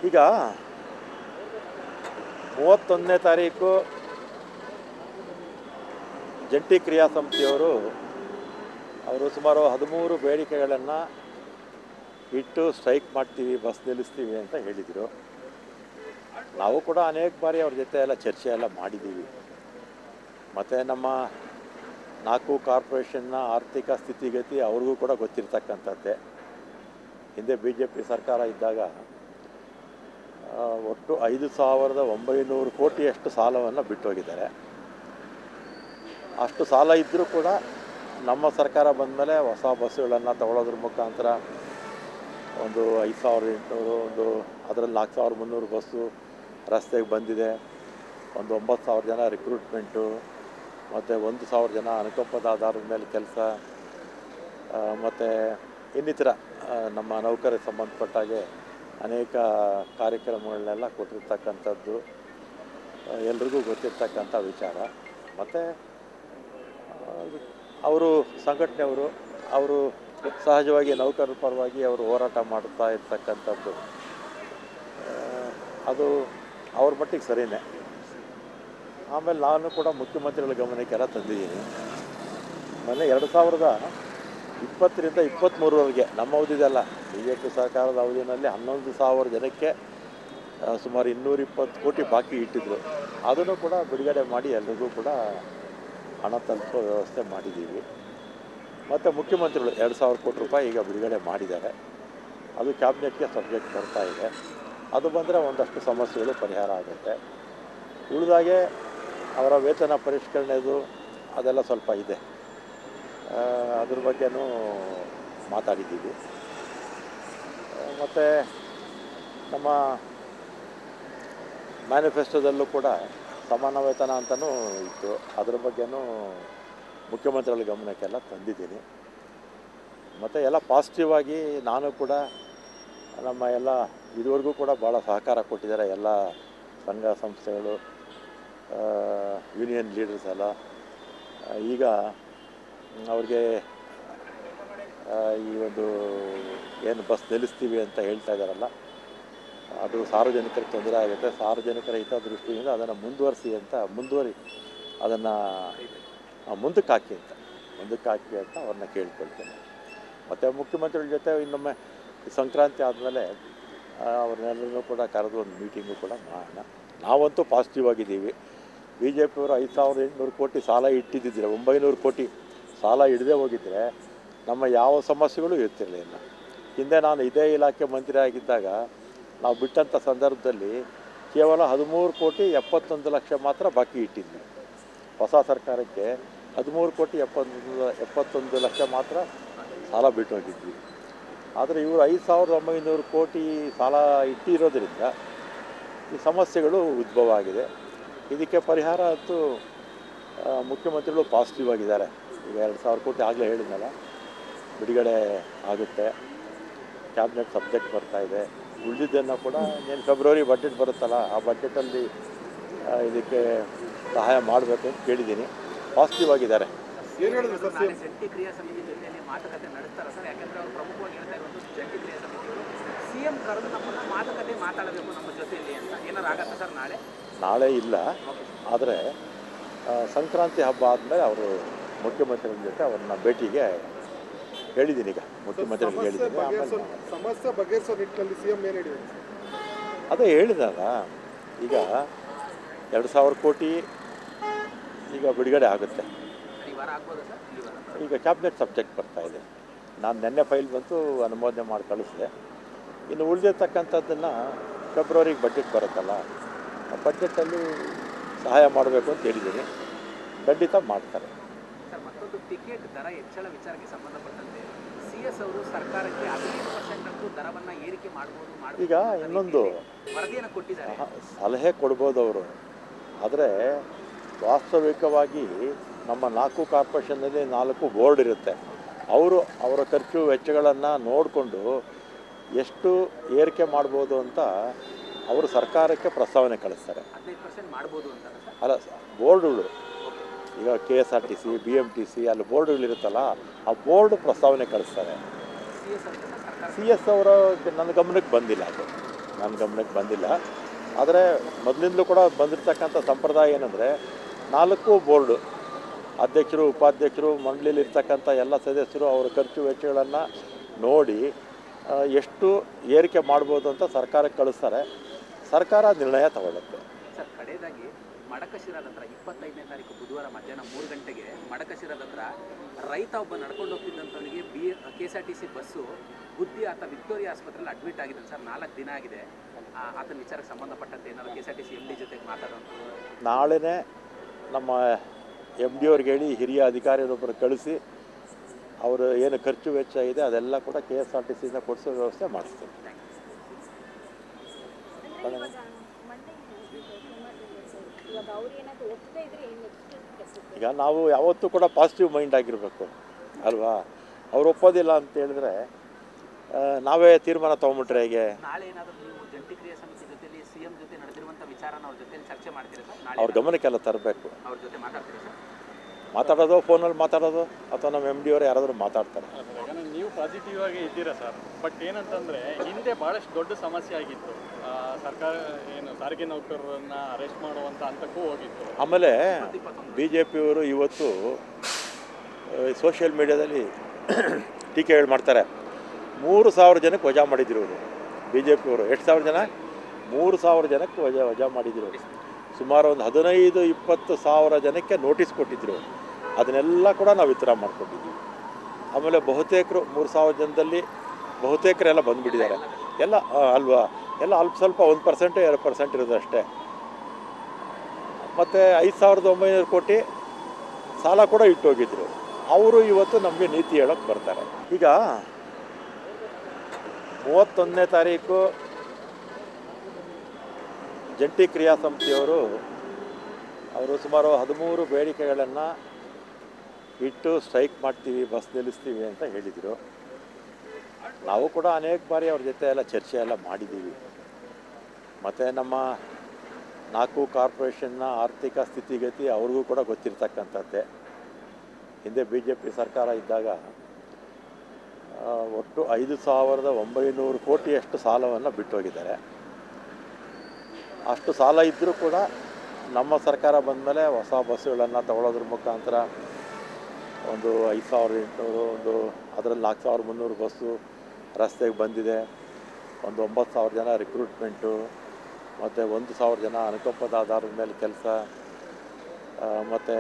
ಈಗ 31ನೇ ತಾರೀಕು ಜಂಟಿ ಕ್ರಿಯಾ ಸಮಿತಿಯವರು ಸುಮಾರು 13 ಬೇಡಿಕೆಗಳನ್ನು ಇಟ್ಟು ಸ್ಟ್ರೈಕ್ ಮಾಡ್ತೀವಿ, ಬಸ್ ನಿಲ್ಲಿಸ್ತೀವಿ ಅಂತ ಹೇಳಿದರು. ನಾವು ಕೂಡ ಅನೇಕ ಬಾರಿ ಅವ್ರ ಜೊತೆ ಎಲ್ಲ ಚರ್ಚೆ ಎಲ್ಲ ಮಾಡಿದ್ದೀವಿ. ಮತ್ತು ನಮ್ಮ 4 ಕಾರ್ಪೊರೇಷನ್ನ ಆರ್ಥಿಕ ಸ್ಥಿತಿಗತಿ ಅವ್ರಿಗೂ ಕೂಡ ಗೊತ್ತಿರ್ತಕ್ಕಂಥದ್ದೇ. ಹಿಂದೆ BJP ಸರ್ಕಾರ ಇದ್ದಾಗ ಒಟ್ಟು 5,900 ಕೋಟಿಯಷ್ಟು ಸಾಲವನ್ನು ಬಿಟ್ಟೋಗಿದ್ದಾರೆ. ಅಷ್ಟು ಸಾಲ ಇದ್ದರೂ ಕೂಡ ನಮ್ಮ ಸರ್ಕಾರ ಬಂದಮೇಲೆ ಹೊಸ ಬಸ್ಸುಗಳನ್ನು ತಗೊಳ್ಳೋದ್ರ ಮುಖಾಂತರ ಒಂದು 5,800, ಅದರಲ್ಲಿ 4,300 ಬಸ್ಸು ರಸ್ತೆಗೆ ಬಂದಿದೆ. ಒಂದು 9,000 ಜನ ರಿಕ್ರೂಟ್ಮೆಂಟು, ಮತ್ತು 1,000 ಜನ ಅನುಕಂಪದ ಆಧಾರದ ಮೇಲೆ ಕೆಲಸ, ಮತ್ತು ಇನ್ನಿತರ ನಮ್ಮ ನೌಕರಿಗೆ ಸಂಬಂಧಪಟ್ಟಾಗೆ ಅನೇಕ ಕಾರ್ಯಕ್ರಮಗಳನ್ನೆಲ್ಲ ಕೊಟ್ಟಿರ್ತಕ್ಕಂಥದ್ದು ಎಲ್ರಿಗೂ ಗೊತ್ತಿರ್ತಕ್ಕಂಥ ವಿಚಾರ. ಮತ್ತು ಅವರು ಸಂಘಟನೆಯವರು ಅವರು ಸಹಜವಾಗಿ ನೌಕರರ ಪರವಾಗಿ ಅವರು ಹೋರಾಟ ಮಾಡ್ತಾ ಇರ್ತಕ್ಕಂಥದ್ದು ಅದು ಅವ್ರ ಮಟ್ಟಿಗೆ ಸರಿಯೇ. ಆಮೇಲೆ ನಾನು ಕೂಡ ಮುಖ್ಯಮಂತ್ರಿಗಳ ಗಮನಕ್ಕೆಲ್ಲ ತಂದಿದ್ದೀನಿ. ಮೊನ್ನೆ 2020ರಿಂದ 2023ವರೆಗೆ ನಮ್ಮ ಅವಧಿದಲ್ಲ, BJP ಸರ್ಕಾರದ ಅವಧಿಯಲ್ಲಿ 11,000 ಜನಕ್ಕೆ ಸುಮಾರು 220 ಕೋಟಿ ಬಾಕಿ ಇಟ್ಟಿದ್ರು. ಅದನ್ನು ಕೂಡ ಬಿಡುಗಡೆ ಮಾಡಿ ಎಲ್ರಿಗೂ ಕೂಡ ಹಣ ತಲುಪೋ ವ್ಯವಸ್ಥೆ ಮಾಡಿದ್ದೀವಿ. ಮತ್ತು ಮುಖ್ಯಮಂತ್ರಿಗಳು 2,000 ಕೋಟಿ ರೂಪಾಯಿ ಈಗ ಬಿಡುಗಡೆ ಮಾಡಿದ್ದಾರೆ. ಅದು ಕ್ಯಾಬಿನೆಟ್ಗೆ ಸಬ್ಜೆಕ್ಟ್ ಬರ್ತಾ ಇದೆ. ಅದು ಬಂದರೆ ಒಂದಷ್ಟು ಸಮಸ್ಯೆಗಳು ಪರಿಹಾರ ಆಗುತ್ತೆ. ಉಳಿದಾಗೆ ಅವರ ವೇತನ ಪರಿಷ್ಕರಣೆದು ಅದೆಲ್ಲ ಸ್ವಲ್ಪ ಇದೆ, ಅದ್ರ ಬಗ್ಗೆನೂ ಮಾತಾಡಿದ್ದೀವಿ. ಮತ್ತು ನಮ್ಮ ಮ್ಯಾನಿಫೆಸ್ಟೋದಲ್ಲೂ ಕೂಡ ಸಮಾನ ವೇತನ ಅಂತಲೂ ಇತ್ತು, ಅದ್ರ ಬಗ್ಗೆನೂ ಮುಖ್ಯಮಂತ್ರಿಗಳ ಗಮನಕ್ಕೆಲ್ಲ ತಂದಿದ್ದೀನಿ. ಮತ್ತು ಎಲ್ಲ ಪಾಸಿಟಿವ್ ಆಗಿ ನಾನು ಕೂಡ ನಮ್ಮ ಎಲ್ಲ ಇದುವರೆಗೂ ಕೂಡ ಭಾಳ ಸಹಕಾರ ಕೊಟ್ಟಿದ್ದಾರೆ ಎಲ್ಲ ಸಂಘ ಸಂಸ್ಥೆಗಳು, ಯೂನಿಯನ್ ಲೀಡರ್ಸ್ ಎಲ್ಲ. ಈಗ ಅವ್ರಿಗೆ ಈ ಒಂದು ಏನು ಬಸ್ ನಿಲ್ಲಿಸ್ತೀವಿ ಅಂತ ಹೇಳ್ತಾ ಇದ್ದಾರಲ್ಲ, ಅದು ಸಾರ್ವಜನಿಕರಿಗೆ ತೊಂದರೆ ಆಗುತ್ತೆ. ಸಾರ್ವಜನಿಕರ ಹಿತದೃಷ್ಟಿಯಿಂದ ಅದನ್ನು ಮುಂದುವರಿ ಅದನ್ನು ಮುಂದಕ್ಕೆ ಹಾಕಿ ಅಂತ ಅವ್ರನ್ನ ಕೇಳ್ಕೊಳ್ತೇನೆ. ಮತ್ತು ಮುಖ್ಯಮಂತ್ರಿಗಳ ಜೊತೆ ಇನ್ನೊಮ್ಮೆ ಸಂಕ್ರಾಂತಿ ಆದಮೇಲೆ ಅವ್ರನ್ನೆಲ್ಲರೂ ಕೂಡ ಕರೆದು ಒಂದು ಮೀಟಿಂಗು ಕೂಡ ಮಾಡೋಣ. ನಾವಂತೂ ಪಾಸಿಟಿವ್ ಆಗಿದ್ದೀವಿ. BJPಯವರು 5,800 ಕೋಟಿ ಸಾಲ ಇಟ್ಟಿದ್ದಿದ್ರೆ, 900 ಕೋಟಿ ಸಾಲ ಹಿಡದೇ ಹೋಗಿದ್ದರೆ ನಮ್ಮ ಯಾವ ಸಮಸ್ಯೆಗಳು ಇರ್ತಿರಲಿಲ್ಲ. ಹಿಂದೆ ನಾನು ಇದೇ ಇಲಾಖೆ ಮಂತ್ರಿ ಆಗಿದ್ದಾಗ ನಾವು ಬಿಟ್ಟಂಥ ಸಂದರ್ಭದಲ್ಲಿ ಕೇವಲ 13 ಕೋಟಿ 71 ಲಕ್ಷ ಮಾತ್ರ ಬಾಕಿ ಇಟ್ಟಿದ್ವಿ. ಹೊಸ ಸರ್ಕಾರಕ್ಕೆ 13 ಕೋಟಿ 71 ಲಕ್ಷ ಮಾತ್ರ ಸಾಲ ಬಿಟ್ಟೋಗಿದ್ವಿ. ಆದರೆ ಇವರು 5,900 ಕೋಟಿ ಸಾಲ ಇಟ್ಟಿರೋದ್ರಿಂದ ಈ ಸಮಸ್ಯೆಗಳು ಉದ್ಭವ ಆಗಿದೆ. ಇದಕ್ಕೆ ಪರಿಹಾರ ಅಂತೂ ಮುಖ್ಯಮಂತ್ರಿಗಳು ಪಾಸಿಟಿವ್ ಆಗಿದ್ದಾರೆ. ಈಗ 2,000 ಕೋಟಿ ಆಗಲೇ ಹೇಳಿದ್ನಲ್ಲ, ಬಿಡುಗಡೆ ಆಗುತ್ತೆ. ಕ್ಯಾಬಿನೆಟ್ ಸಬ್ಜೆಕ್ಟ್ ಬರ್ತಾಯಿದೆ. ಉಳಿದಿದ್ದನ್ನು ಕೂಡ ಏನು ಫೆಬ್ರವರಿ ಬಜೆಟ್ ಬರುತ್ತಲ್ಲ, ಆ ಬಜೆಟಲ್ಲಿ ಇದಕ್ಕೆ ಸಹಾಯ ಮಾಡಬೇಕು ಅಂತ ಕೇಳಿದ್ದೀನಿ. ಪಾಸಿಟಿವ್ ಆಗಿದ್ದಾರೆ. ಜಂಟಿ ಕ್ರಿಯಾ ಸಮಿತಿ ಜೊತೆಯಲ್ಲಿ ಮಾತುಕತೆ ನಡೆಸ್ತಾರೆ ಸರ್? ಯಾಕಂದರೆ ಅವರು ಪ್ರಮುಖವಾಗಿ ಹೇಳ್ತಾ ಇರೋದು ಜಂಟಿ ಕ್ರಿಯಾ ಸಮಿತಿಗಳು CM ಕರೆದು ನಮ್ಮನ್ನು ಮಾತುಕತೆ ಮಾತಾಡಬೇಕು ನಮ್ಮ ಜೊತೆಯಲ್ಲಿ ಅಂತ. ಏನಾರು ಆಗತ್ತಾ ಸರ್? ನಾಳೆ ಇಲ್ಲ, ಆದರೆ ಸಂಕ್ರಾಂತಿ ಹಬ್ಬ ಆದಮೇಲೆ ಅವರು ಮುಖ್ಯಮಂತ್ರಿಗಳ ಜೊತೆ ಅವ್ರನ್ನ ಭೇಟಿಗೆ ಹೇಳಿದ್ದೀನಿ. ಈಗ ಮುಖ್ಯಮಂತ್ರಿಗಳಿಗೆ ಹೇಳಿದ್ದೀನಿ. ಆಮೇಲೆ ಸಮಸ್ಯೆ ಬಗೆಹರಿಸೋ ನಿಟ್ಟಿನಲ್ಲಿ CM ಏನು ಹೇಳಿದ್ರು? ಅದೇ ಹೇಳಿದಾಗ ಈಗ 2,000 ಕೋಟಿ ಈಗ ಬಿಡುಗಡೆ ಆಗುತ್ತೆ. ಈಗ ಕ್ಯಾಬಿನೆಟ್ ಸಬ್ಜೆಕ್ಟ್ ಬರ್ತಾಯಿದೆ. ನಾನು ನೆನ್ನೆ ಫೈಲ್ ಬಂತು, ಅನುಮೋದನೆ ಮಾಡಿ ಕಳಿಸಿದೆ. ಇನ್ನು ಉಳಿದಿರ್ತಕ್ಕಂಥದ್ದನ್ನು ಫೆಬ್ರವರಿಗೆ ಬಜೆಟ್ ಬರುತ್ತಲ್ಲ, ಆ ಬಜೆಟಲ್ಲಿ ಸಹಾಯ ಮಾಡಬೇಕು ಅಂತ ಹೇಳಿದ್ದೀನಿ. ಖಂಡಿತ ಮಾಡ್ತಾರೆ. ಸರ್, ಮತ್ತೊಂದು ಟಿಕೆಟ್ ದರ ಹೆಚ್ಚಳ ವಿಚಾರಕ್ಕೆ ಸಂಬಂಧಪಟ್ಟಂತೆ CS ಅವರು ಸರ್ಕಾರಕ್ಕೆ 15% ದರವನ್ನು ಏರಿಕೆ ಮಾಡಬಹುದು. ಈಗ ಇನ್ನೊಂದು ವರದಿಯನ್ನು ಕೊಟ್ಟಿದ್ದಾರೆ, ಸಲಹೆ ಕೊಡ್ಬೋದು ಅವರು. ಆದರೆ ವಾಸ್ತವಿಕವಾಗಿ ನಮ್ಮ 4 ಕಾರ್ಪೊರೇಷನ್ನಲ್ಲಿ 4 ಬೋರ್ಡ್ ಇರುತ್ತೆ. ಅವರ ಖರ್ಚು ವೆಚ್ಚಗಳನ್ನು ನೋಡಿಕೊಂಡು ಎಷ್ಟು ಏರಿಕೆ ಮಾಡ್ಬೋದು ಅಂತ ಅವರು ಸರ್ಕಾರಕ್ಕೆ ಪ್ರಸ್ತಾವನೆ ಕಳಿಸ್ತಾರೆ. 15% ಮಾಡ್ಬೋದು ಅಂತ ಅಲ್ಲ, ಬೋರ್ಡುಗಳು ಈಗ KSRTC, BMTC ಅಲ್ಲಿ ಬೋರ್ಡುಗಳಿರುತ್ತಲ್ಲ, ಆ ಬೋರ್ಡ್ ಪ್ರಸ್ತಾವನೆ ಕಳಿಸ್ತಾರೆ. CS ಅವರ ನನ್ನ ಗಮನಕ್ಕೆ ಬಂದಿಲ್ಲ ಅದು. ನನ್ನ ಗಮನಕ್ಕೆ ಬಂದಿಲ್ಲ. ಆದರೆ ಮೊದಲಿಂದಲೂ ಕೂಡ ಬಂದಿರತಕ್ಕಂಥ ಸಂಪ್ರದಾಯ ಏನಂದರೆ 4 ಬೋರ್ಡು ಅಧ್ಯಕ್ಷರು, ಉಪಾಧ್ಯಕ್ಷರು, ಮಂಡಳಿಲಿರ್ತಕ್ಕಂಥ ಎಲ್ಲ ಸದಸ್ಯರು ಅವರ ಖರ್ಚು ವೆಚ್ಚಗಳನ್ನು ನೋಡಿ ಎಷ್ಟು ಏರಿಕೆ ಮಾಡ್ಬೋದು ಅಂತ ಸರ್ಕಾರಕ್ಕೆ ಕಳಿಸ್ತಾರೆ. ಸರ್ಕಾರ ನಿರ್ಣಯ ತಗೊಳ್ಳುತ್ತೆ. ಸರ್, ಕಡೆಯದಾಗಿ ಮಡಕಶಿರಾದ ಹತ್ರ 25ನೇ ತಾರೀಕು ಬುಧವಾರ ಮಧ್ಯಾಹ್ನ 3 ಗಂಟೆಗೆ ಮಡಕಶಿರಾದ ಹತ್ರ ರೈತ ಒಬ್ಬ ನಡ್ಕೊಂಡು ಹೋಗ್ತಿದ್ದಂಥವನಿಗೆ KSRTC ಬಸ್ಸು ಗುದ್ದಿ ಆತ ವಿಕ್ಟೋರಿಯಾ ಆಸ್ಪತ್ರೆಯಲ್ಲಿ ಅಡ್ಮಿಟ್ ಆಗಿದ್ದಾನೆ ಸರ್. 4 ದಿನ ಆಗಿದೆ. ಆತನ ವಿಚಾರಕ್ಕೆ ಸಂಬಂಧಪಟ್ಟಂತೆ ಏನಾದರೂ KSRTC MD ಜೊತೆಗೆ ಮಾತಾಡೋದು? ನಾಳೆನೇ ನಮ್ಮ MD ಅವ್ರಿಗೆ ಹೇಳಿ ಹಿರಿಯ ಅಧಿಕಾರಿಯೊಬ್ಬರು ಕಳಿಸಿ ಅವರು ಏನು ಖರ್ಚು ವೆಚ್ಚ ಇದೆ ಅದೆಲ್ಲ ಕೂಡ KSRTCಯಿಂದ ಕೊಡಿಸೋ ವ್ಯವಸ್ಥೆ ಮಾಡಿಸ್ತೀವಿ. ಈಗ ನಾವು ಯಾವತ್ತೂ ಕೂಡ ಪಾಸಿಟಿವ್ ಮೈಂಡ್ ಆಗಿರಬೇಕು ಅಲ್ವಾ. ಅವ್ರು ಒಪ್ಪೋದಿಲ್ಲ ಅಂತ ಹೇಳಿದ್ರೆ ನಾವೇ ತೀರ್ಮಾನ ತೊಗೊಂಬಿಟ್ರೆ ಹೇಗೆ? ನಾಳೆ ಏನಾದರೂ ನೀವು ಜಂಟಿ ಕ್ರಿಯಾ ಸಮಿತಿ ಜೊತೆಲಿ CM ಜೊತೆ ನಡೆದಿರುವಂಥ ವಿಚಾರನ ಅವ್ರ ಜೊತೆ ಚರ್ಚೆ ಮಾಡ್ತೀರಾ ಸರ್? ಅವ್ರ ಗಮನಕ್ಕೆಲ್ಲ ತರಬೇಕು. ಅವ್ರ ಜೊತೆ ಮಾತಾಡ್ತೀರಾ ಸರ್? ಮಾತಾಡೋದು, ಫೋನಲ್ಲಿ ಮಾತಾಡೋದು, ಅಥವಾ ನಮ್ಮ MD ಅವರು ಯಾರಾದರೂ ಮಾತಾಡ್ತಾರೆ. ನೀವು ಪಾಸಿಟಿವ್ ಆಗಿ ಇದ್ದೀರಾ ಸರ್. ಬಟ್ ಏನಂತಂದರೆ ಹಿಂದೆ ಭಾಳಷ್ಟು ದೊಡ್ಡ ಸಮಸ್ಯೆ ಆಗಿತ್ತು. ಸರ್ಕಾರ ಸಾರಿಗೆ ನೌಕರರನ್ನು ಅರೆಸ್ಟ್ ಮಾಡುವಂಥ ಹಂತಕ್ಕೂ ಹೋಗಿತ್ತು. ಆಮೇಲೆ BJPಯವರು ಇವತ್ತು ಸೋಷಿಯಲ್ ಮೀಡಿಯಾದಲ್ಲಿ ಟೀಕೆಗಳು ಮಾಡ್ತಾರೆ. 3,000 ಜನಕ್ಕೆ ವಜಾ ಮಾಡಿದ್ರು ಇವರು BJPಯವರು. ಎಷ್ಟು ಸಾವಿರ ಜನ? 3,000 ಜನಕ್ಕೆ ವಜಾ ಮಾಡಿದ್ರು. ಸುಮಾರು ಒಂದು 15-20 ಸಾವಿರ ಜನಕ್ಕೆ ನೋಟಿಸ್ ಕೊಟ್ಟಿದ್ದರು. ಅದನ್ನೆಲ್ಲ ಕೂಡ ನಾವು ವಿತ್ಡ್ರಾ ಮಾಡಿಕೊಟ್ಟಿದ್ದೀವಿ. ಆಮೇಲೆ ಬಹುತೇಕರು 3,000 ಜನದಲ್ಲಿ ಬಹುತೇಕರೆಲ್ಲ ಬಂದುಬಿಟ್ಟಿದ್ದಾರೆ ಎಲ್ಲ ಅಲ್ವಾ. ಎಲ್ಲ ಅಲ್ಪ ಸ್ವಲ್ಪ 1% 2% ಇರೋದು ಅಷ್ಟೇ. ಮತ್ತು 5,900 ಕೋಟಿ ಸಾಲ ಕೂಡ ಇಟ್ಟೋಗಿದ್ರು. ಅವರು ಇವತ್ತು ನಮಗೆ ನೀತಿ ಹೇಳೋಕ್ಕೆ ಬರ್ತಾರೆ. ಈಗ 31ನೇ ತಾರೀಕು ಜಂಟಿ ಕ್ರಿಯಾ ಸಮಿತಿಯವರು ಸುಮಾರು 13 ಬೇಡಿಕೆಗಳನ್ನು ಇಟ್ಟು ಸ್ಟ್ರೈಕ್ ಮಾಡ್ತೀವಿ, ಬಸ್ ನಿಲ್ಲಿಸ್ತೀವಿ ಅಂತ ಹೇಳಿದರು. ನಾವು ಕೂಡ ಅನೇಕ ಬಾರಿ ಅವ್ರ ಜೊತೆ ಎಲ್ಲ ಚರ್ಚೆ ಎಲ್ಲ ಮಾಡಿದ್ದೀವಿ. ಮತ್ತು ನಮ್ಮ 4 ಕಾರ್ಪೊರೇಷನ್ನ ಆರ್ಥಿಕ ಸ್ಥಿತಿಗತಿ ಅವ್ರಿಗೂ ಕೂಡ ಗೊತ್ತಿರ್ತಕ್ಕಂಥದ್ದೇ. ಹಿಂದೆ BJP ಸರ್ಕಾರ ಇದ್ದಾಗ ಒಟ್ಟು 5,900 ಕೋಟಿಯಷ್ಟು ಸಾಲವನ್ನು ಬಿಟ್ಟೋಗಿದ್ದಾರೆ. ಅಷ್ಟು ಸಾಲ ಇದ್ದರೂ ಕೂಡ ನಮ್ಮ ಸರ್ಕಾರ ಬಂದಮೇಲೆ ಹೊಸ ಬಸ್ಸುಗಳನ್ನು ತಗೊಳ್ಳೋದ್ರ ಮುಖಾಂತರ ಒಂದು 5,800, ಒಂದು ಅದರಲ್ಲಿ 4,300 ಬಸ್ಸು ರಸ್ತೆಗೆ ಬಂದಿದೆ. ಒಂದು 9,000 ಜನ ರಿಕ್ರೂಟ್ಮೆಂಟು, ಮತ್ತು 1,000 ಜನ ಅನುಕಂಪದ ಆಧಾರದ ಮೇಲೆ ಕೆಲಸ, ಮತ್ತು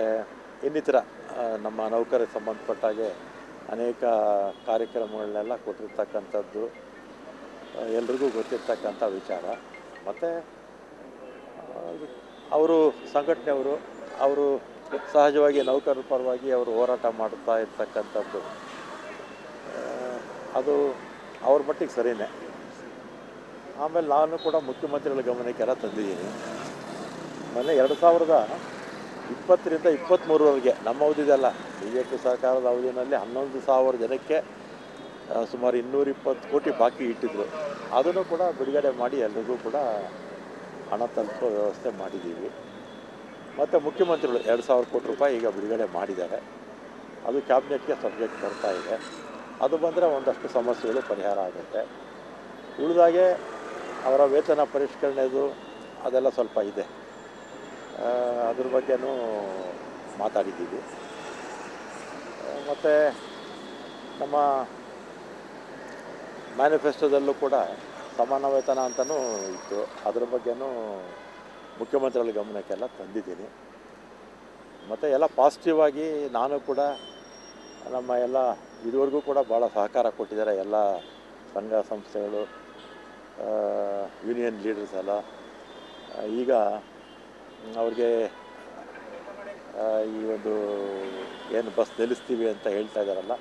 ಇನ್ನಿತರ ನಮ್ಮ ನೌಕರಿಗೆ ಸಂಬಂಧಪಟ್ಟಾಗೆ ಅನೇಕ ಕಾರ್ಯಕ್ರಮಗಳನ್ನೆಲ್ಲ ಕೊಟ್ಟಿರ್ತಕ್ಕಂಥದ್ದು ಎಲ್ರಿಗೂ ಗೊತ್ತಿರ್ತಕ್ಕಂಥ ವಿಚಾರ. ಮತ್ತು ಅವರು ಸಂಘಟನೆಯವರು ಅವರು ಸಹಜವಾಗಿ ನೌಕರರ ಪರವಾಗಿ ಅವರು ಹೋರಾಟ ಮಾಡುತ್ತಾ ಇರ್ತಕ್ಕಂಥದ್ದು ಅದು ಅವ್ರ ಮಟ್ಟಿಗೆ ಸರಿಯೇ. ಆಮೇಲೆ ನಾನು ಕೂಡ ಮುಖ್ಯಮಂತ್ರಿಗಳ ಗಮನಕ್ಕೆಲ್ಲ ತಂದಿದ್ದೀನಿ. ಮೊನ್ನೆ 2020ರಿಂದ 2023ವರೆಗೆ ನಮ್ಮ ಅವಧಿದಲ್ಲ, BJP ಸರ್ಕಾರದ ಅವಧಿಯಲ್ಲಿ 11,000 ಜನಕ್ಕೆ ಸುಮಾರು 220 ಕೋಟಿ ಬಾಕಿ ಇಟ್ಟಿದ್ರು. ಅದನ್ನು ಕೂಡ ಬಿಡುಗಡೆ ಮಾಡಿ ಎಲ್ರಿಗೂ ಕೂಡ ಹಣ ತಲುಪೋ ವ್ಯವಸ್ಥೆ ಮಾಡಿದ್ದೀವಿ. ಮತ್ತು ಮುಖ್ಯಮಂತ್ರಿಗಳು 2,000 ಕೋಟಿ ರೂಪಾಯಿ ಈಗ ಬಿಡುಗಡೆ ಮಾಡಿದ್ದಾರೆ. ಅದು ಕ್ಯಾಬಿನೆಟ್ಗೆ ಸಬ್ಜೆಕ್ಟ್ ಬರ್ತಾ ಇದೆ. ಅದು ಬಂದರೆ ಒಂದಷ್ಟು ಸಮಸ್ಯೆಗಳು ಪರಿಹಾರ ಆಗುತ್ತೆ. ಉಳಿದಾಗೆ ಅವರ ವೇತನ ಪರಿಷ್ಕರಣೆದು ಅದೆಲ್ಲ ಸ್ವಲ್ಪ ಇದೆ, ಅದ್ರ ಬಗ್ಗೆನೂ ಮಾತಾಡಿದ್ದೀವಿ. ಮತ್ತು ನಮ್ಮ ಮ್ಯಾನಿಫೆಸ್ಟೋದಲ್ಲೂ ಕೂಡ ಸಮಾನ ವೇತನ ಅಂತಲೂ ಇತ್ತು. ಅದ್ರ ಬಗ್ಗೆನೂ ಮುಖ್ಯಮಂತ್ರಿಗಳ ಗಮನಕ್ಕೆಲ್ಲ ತಂದಿದ್ದೀನಿ. ಮತ್ತು ಎಲ್ಲ ಪಾಸಿಟಿವ್ ಆಗಿ ನಾನು ಕೂಡ ನಮ್ಮ ಎಲ್ಲ ಇದುವರೆಗೂ ಕೂಡ ಭಾಳ ಸಹಕಾರ ಕೊಟ್ಟಿದ್ದಾರೆ ಎಲ್ಲ ಸಂಘ ಸಂಸ್ಥೆಗಳು, ಯೂನಿಯನ್ ಲೀಡರ್ಸ್ ಎಲ್ಲ. ಈಗ ಅವ್ರಿಗೆ ಈ ಒಂದು ಏನು ಬಸ್ ನಿಲ್ಲಿಸ್ತೀವಿ ಅಂತ ಹೇಳ್ತಾ ಇದ್ದಾರಲ್ಲ,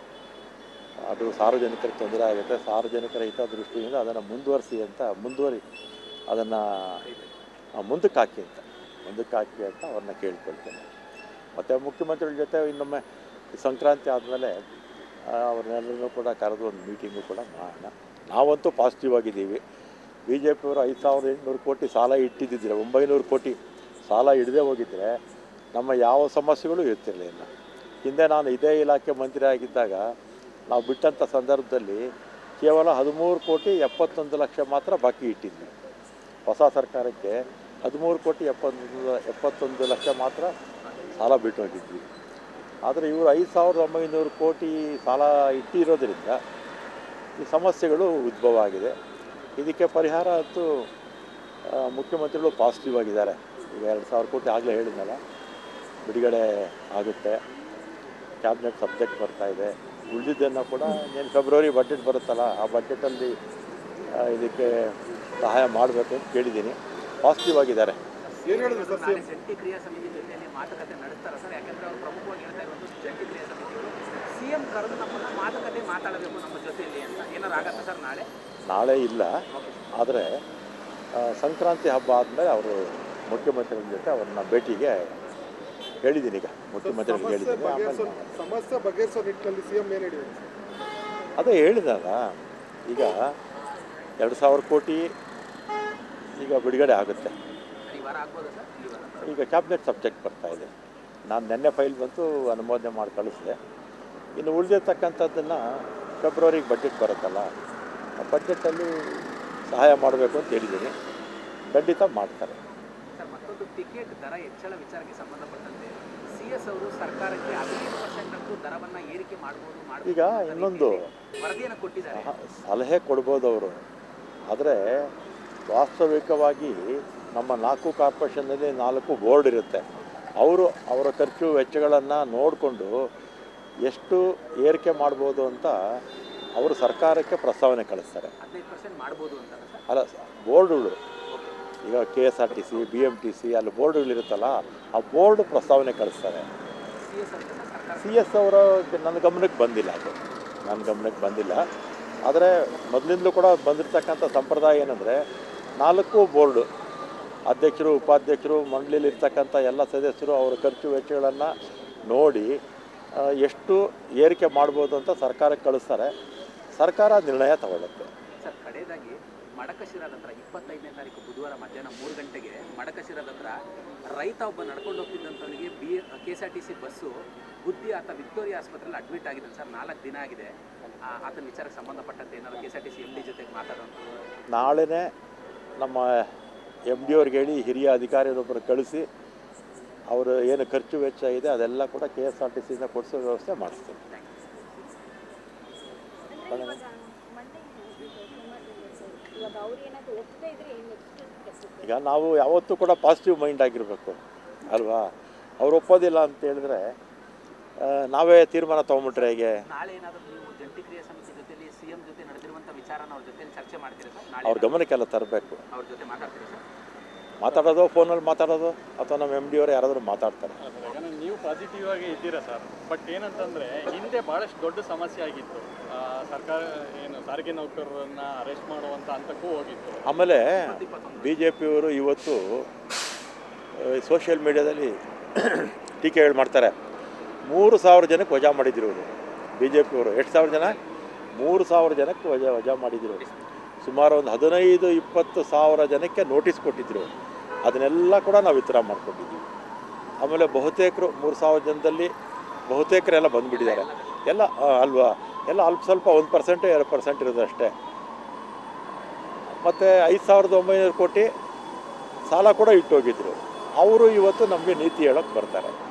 ಅದು ಸಾರ್ವಜನಿಕರಿಗೆ ತೊಂದರೆ ಆಗುತ್ತೆ. ಸಾರ್ವಜನಿಕರ ಹಿತದೃಷ್ಟಿಯಿಂದ ಅದನ್ನು ಅದನ್ನು ಮುಂದಕ್ಕೆ ಹಾಕಿ ಅಂತ ಅವ್ರನ್ನ ಕೇಳ್ಕೊಳ್ತೇನೆ. ಮತ್ತು ಮುಖ್ಯಮಂತ್ರಿಗಳ ಜೊತೆ ಇನ್ನೊಮ್ಮೆ ಸಂಕ್ರಾಂತಿ ಆದಮೇಲೆ ಅವ್ರನ್ನೆಲ್ಲರೂ ಕೂಡ ಕರೆದು ಒಂದು ಮೀಟಿಂಗು ಕೂಡ ಮಾಡೋಣ. ನಾವಂತೂ ಪಾಸಿಟಿವ್ ಆಗಿದ್ದೀವಿ. BJPಯವರು 5,800 ಕೋಟಿ ಸಾಲ ಇಟ್ಟಿದ್ದಿದ್ರೆ, 900 ಕೋಟಿ ಸಾಲ ಹಿಡದೆ ಹೋಗಿದ್ದರೆ ನಮ್ಮ ಯಾವ ಸಮಸ್ಯೆಗಳು ಇರ್ತಿರಲಿಲ್ಲ. ಹಿಂದೆ ನಾನು ಇದೇ ಇಲಾಖೆ ಮಂತ್ರಿ ಆಗಿದ್ದಾಗ ನಾವು ಬಿಟ್ಟಂಥ ಸಂದರ್ಭದಲ್ಲಿ ಕೇವಲ 13,71,00,000 ಮಾತ್ರ ಬಾಕಿ ಇಟ್ಟಿದ್ವಿ. ಹೊಸ ಸರ್ಕಾರಕ್ಕೆ 13,71 ಲಕ್ಷ ಮಾತ್ರ ಸಾಲ ಬಿಟ್ಟು ಹೋಗಿದ್ವಿ. ಆದರೆ ಇವರು 5,900 ಕೋಟಿ ಸಾಲ ಇಟ್ಟಿರೋದ್ರಿಂದ ಈ ಸಮಸ್ಯೆಗಳು ಉದ್ಭವ ಆಗಿದೆ. ಇದಕ್ಕೆ ಪರಿಹಾರ ಅಂತೂ ಮುಖ್ಯಮಂತ್ರಿಗಳು ಪಾಸಿಟಿವ್ ಆಗಿದ್ದಾರೆ. ಈಗ 2,000 ಕೋಟಿ ಆಗಲೇ ಹೇಳಿದ್ನಲ್ಲ, ಬಿಡುಗಡೆ ಆಗುತ್ತೆ. ಕ್ಯಾಬಿನೆಟ್ ಸಬ್ಜೆಕ್ಟ್ ಬರ್ತಾಯಿದೆ. ಉಳಿದಿದ್ದನ್ನು ಕೂಡ ಏನು ಫೆಬ್ರವರಿ ಬಜೆಟ್ ಬರುತ್ತಲ್ಲ, ಆ ಬಜೆಟಲ್ಲಿ ಇದಕ್ಕೆ ಸಹಾಯ ಮಾಡಬೇಕು ಅಂತ ಕೇಳಿದ್ದೀನಿ. ಪಾಸಿಟಿವ್ ಆಗಿದ್ದಾರೆ. ಏನು ಹೇಳಿದ್ರು ಸರ್ ನಾಳೆ ಜಂಟಿ ಕ್ರಿಯಾ ಸಮಿತಿ ಜೊತೆಯಲ್ಲಿ ಮಾತುಕತೆ ನಡೆಸ್ತಾರೆ ಸರ್? ಯಾಕಂದ್ರೆ ಅವರು ಪ್ರಮುಖವಾಗಿ ಹೇಳ್ತಾ ಇರೋದು ಜಂಟಿ ಕ್ರಿಯಾ ಸಮಿತಿಗಳು ಸಿಎಂ ಕರೆದು ನಮ್ಮನ್ನ ಮಾತುಕತೆ ಮಾತಾಡಬೇಕು ನಮ್ಮ ಜೊತೆಯಲ್ಲಿ ಅಂತ. ಏನಾರು ಆಗತ್ತಾ ಸರ್ ನಾಳೆ? ನಾಳೆ ಇಲ್ಲ, ಆದರೆ ಸಂಕ್ರಾಂತಿ ಹಬ್ಬ ಆದಮೇಲೆ ಅವರು ಮುಖ್ಯಮಂತ್ರಿಗಳ ಜೊತೆ ಅವ್ರನ್ನ ಭೇಟಿಗೆ ಹೇಳಿದ್ದೀನಿ. ಈಗ ಮುಖ್ಯಮಂತ್ರಿಗಳಿಗೆ ಹೇಳಿದ್ದೀನಿ. ಆಮೇಲೆ ಸಮಸ್ಯೆ ಬಗೆಹರಿಸೋ ನಿಟ್ಟಿನಲ್ಲಿ ಸಿಎಂ ಏನು ಹೇಳಿದ್ರು? ಅದೇ ಹೇಳಿದಾಗ ಈಗ 2,000 ಕೋಟಿ ಈಗ ಬಿಡುಗಡೆ ಆಗುತ್ತೆ. ಈ ವಾರ ಆಗ್ಬೋದಾ ಸರ್? ಈ ವಾರ ಈಗ ಕ್ಯಾಬಿನೆಟ್ ಸಬ್ಜೆಕ್ಟ್ ಬರ್ತಾಯಿದೆ. ನಾನು ನೆನ್ನೆ ಫೈಲ್ ಬಂತು ಅನುಮೋದನೆ ಮಾಡಿ ಕಳಿಸಿದೆ. ಇನ್ನು ಉಳಿದಿರ್ತಕ್ಕಂಥದ್ದನ್ನು ಫೆಬ್ರವರಿಗೆ ಬಜೆಟ್ ಬರುತ್ತಲ್ಲ, ಆ ಬಜೆಟಲ್ಲಿ ಸಹಾಯ ಮಾಡಬೇಕು ಅಂತ ಹೇಳಿದ್ದೀನಿ. ಖಂಡಿತ ಮಾಡ್ತಾರೆ. ಸರ್, ಮತ್ತೊಂದು ಟಿಕೆಟ್ ದರ ಹೆಚ್ಚಳ ವಿಚಾರಕ್ಕೆ ಸಂಬಂಧಪಟ್ಟಂತೆ CS ಅವರು ಸರ್ಕಾರಕ್ಕೆ 15% ಅಂತೂ ದರವನ್ನು ಏರಿಕೆ ಮಾಡ್ಬೋದು ಈಗ ಇನ್ನೊಂದು ವರದಿಯನ್ನು ಕೊಟ್ಟಿದ್ದಾರೆ. ಸಲಹೆ ಕೊಡ್ಬೋದು ಅವರು, ಆದರೆ ವಾಸ್ತವಿಕವಾಗಿ ನಮ್ಮ 4 ಕಾರ್ಪೊರೇಷನ್ನಲ್ಲಿ 4 ಬೋರ್ಡ್ ಇರುತ್ತೆ. ಅವರು ಅವರ ಖರ್ಚು ವೆಚ್ಚಗಳನ್ನು ನೋಡಿಕೊಂಡು ಎಷ್ಟು ಏರಿಕೆ ಮಾಡ್ಬೋದು ಅಂತ ಅವರು ಸರ್ಕಾರಕ್ಕೆ ಪ್ರಸ್ತಾವನೆ ಕಳಿಸ್ತಾರೆ. 15% ಮಾಡ್ಬೋದು ಅಂತ ಸರ್? ಅಲ್ಲ, ಬೋರ್ಡುಗಳು ಈಗ KSRTC, BMTC ಅಲ್ಲಿ ಬೋರ್ಡುಗಳಿರುತ್ತಲ್ಲ, ಆ ಬೋರ್ಡ್ ಪ್ರಸ್ತಾವನೆ ಕಳಿಸ್ತಾರೆ. CS ಅವರ ನನ್ನ ಗಮನಕ್ಕೆ ಬಂದಿಲ್ಲ, ಅದು ನನ್ನ ಗಮನಕ್ಕೆ ಬಂದಿಲ್ಲ. ಆದರೆ ಮೊದಲಿಂದಲೂ ಕೂಡ ಬಂದಿರತಕ್ಕಂಥ ಸಂಪ್ರದಾಯ ಏನಂದರೆ 4 ಬೋರ್ಡು ಅಧ್ಯಕ್ಷರು, ಉಪಾಧ್ಯಕ್ಷರು, ಮಂಡಳಿಲಿರ್ತಕ್ಕಂಥ ಎಲ್ಲ ಸದಸ್ಯರು ಅವರ ಖರ್ಚು ವೆಚ್ಚಗಳನ್ನು ನೋಡಿ ಎಷ್ಟು ಏರಿಕೆ ಮಾಡ್ಬೋದು ಅಂತ ಸರ್ಕಾರಕ್ಕೆ ಕಳಿಸ್ತಾರೆ. ಸರ್ಕಾರ ನಿರ್ಣಯ ತಗೊಳ್ಳುತ್ತೆ. ಸರ್, ಕಡೆಯದಾಗಿ ಮಡಕಶಿರಾದ ಹತ್ರ 25ನೇ ತಾರೀಕು ಬುಧವಾರ ಮಧ್ಯಾಹ್ನ 3 ಗಂಟೆಗೆ ಮಡಕಶಿರಾದ ಹತ್ರ ರೈತ ಒಬ್ಬ ನಡ್ಕೊಂಡು ಹೋಗ್ತಿದ್ದಂಥವನಿಗೆ KSRTC ಬಸ್ಸು ಗುದ್ದಿ ಆತ ವಿಕ್ಟೋರಿಯಾ ಆಸ್ಪತ್ರೆಯಲ್ಲಿ ಅಡ್ಮಿಟ್ ಆಗಿದ್ದಾನೆ ಸರ್. 4 ದಿನ ಆಗಿದೆ. ಆತನ ವಿಚಾರಕ್ಕೆ ಸಂಬಂಧಪಟ್ಟಂತೆ ಏನಾದರೂ KSRTC MD ಜೊತೆಗೆ ಮಾತಾಡೋದು? ನಾಳೆನೇ ನಮ್ಮ MD ಅವ್ರಿಗೆ ಹೇಳಿ ಹಿರಿಯ ಅಧಿಕಾರಿಯೊಬ್ಬರು ಕಳಿಸಿ ಅವರು ಏನು ಖರ್ಚು ವೆಚ್ಚ ಇದೆ ಅದೆಲ್ಲ ಕೂಡ KSRTCಯಿಂದ ಕೊಡಿಸೋ ವ್ಯವಸ್ಥೆ ಮಾಡಿಸ್ತೀವಿ. ಈಗ ನಾವು ಯಾವತ್ತೂ ಕೂಡ ಪಾಸಿಟಿವ್ ಮೈಂಡ್ ಆಗಿರಬೇಕು ಅಲ್ವಾ? ಅವ್ರು ಒಪ್ಪೋದಿಲ್ಲ ಅಂತ ಹೇಳಿದ್ರೆ ನಾವೇ ತೀರ್ಮಾನ ತೊಗೊಂಬಿಟ್ರೆ ಹೇಗೆ? ನಾಳೆ ಏನಾದರೂ ನೀವು ಜಂಟಿ ಕ್ರಿಯಾ ಸಮಿತಿ ಜೊತೆಲಿ CM ಜೊತೆ ನಡೆದಿರುವಂಥ ವಿಚಾರನ ಅವ್ರ ಜೊತೆ ಚರ್ಚೆ ಮಾಡ್ತೀರಾ ಸರ್? ನಾಳೆ ಅವ್ರ ಗಮನಕ್ಕೆಲ್ಲ ತರಬೇಕು. ಅವ್ರ ಜೊತೆ ಮಾತಾಡ್ತೀರಾ ಸರ್? ಮಾತಾಡೋದು, ಫೋನಲ್ಲಿ ಮಾತಾಡೋದು, ಅಥವಾ ನಮ್ಮ MD ಅವರು ಯಾರಾದರೂ ಮಾತಾಡ್ತಾರೆ. ನೀವು ಪಾಸಿಟಿವ್ ಆಗಿ ಇದ್ದೀರಾ ಸರ್, ಬಟ್ ಏನಂತಂದರೆ ಹಿಂದೆ ಭಾಳಷ್ಟು ದೊಡ್ಡ ಸಮಸ್ಯೆ ಆಗಿತ್ತು. ಸರ್ಕಾರ ಏನು ಸಾರಿಗೆ ನೌಕರರನ್ನ ಅರೆಸ್ಟ್ ಮಾಡುವಂಥ ಹಂತಕ್ಕೂ ಹೋಗಿತ್ತು. ಆಮೇಲೆ BJPಯವರು ಇವತ್ತು ಸೋಷಿಯಲ್ ಮೀಡಿಯಾದಲ್ಲಿ ಟೀಕೆಗಳು ಮಾಡ್ತಾರೆ. 3,000 ಜನಕ್ಕೆ ವಜಾ ಮಾಡಿದ್ರು ಅವರು. BJPಯವರು ಎಷ್ಟು ಸಾವಿರ ಜನ? 3,000 ಜನಕ್ಕೆ ವಜಾ ಮಾಡಿದ್ರು. ಸುಮಾರು ಒಂದು 15-20 ಸಾವಿರ ಜನಕ್ಕೆ ನೋಟಿಸ್ ಕೊಟ್ಟಿದ್ದರು. ಅದನ್ನೆಲ್ಲ ಕೂಡ ನಾವು ವಿತ್ಡ್ರಾ ಮಾಡ್ಕೊಂಡಿದ್ದೀವಿ. ಆಮೇಲೆ ಬಹುತೇಕರು 3,000 ಜನದಲ್ಲಿ ಬಹುತೇಕರೆಲ್ಲ ಬಂದುಬಿಟ್ಟಿದ್ದಾರೆ. ಎಲ್ಲ ಅಲ್ವಾ, ಎಲ್ಲ ಅಲ್ಪ ಸ್ವಲ್ಪ 1% 2% ಇರೋದು ಅಷ್ಟೇ. ಮತ್ತು 5,900 ಕೋಟಿ ಸಾಲ ಕೂಡ ಇಟ್ಟೋಗಿದ್ರು. ಅವರು ಇವತ್ತು ನಮಗೆ ನೀತಿ ಹೇಳೋಕ್ಕೆ ಬರ್ತಾರೆ.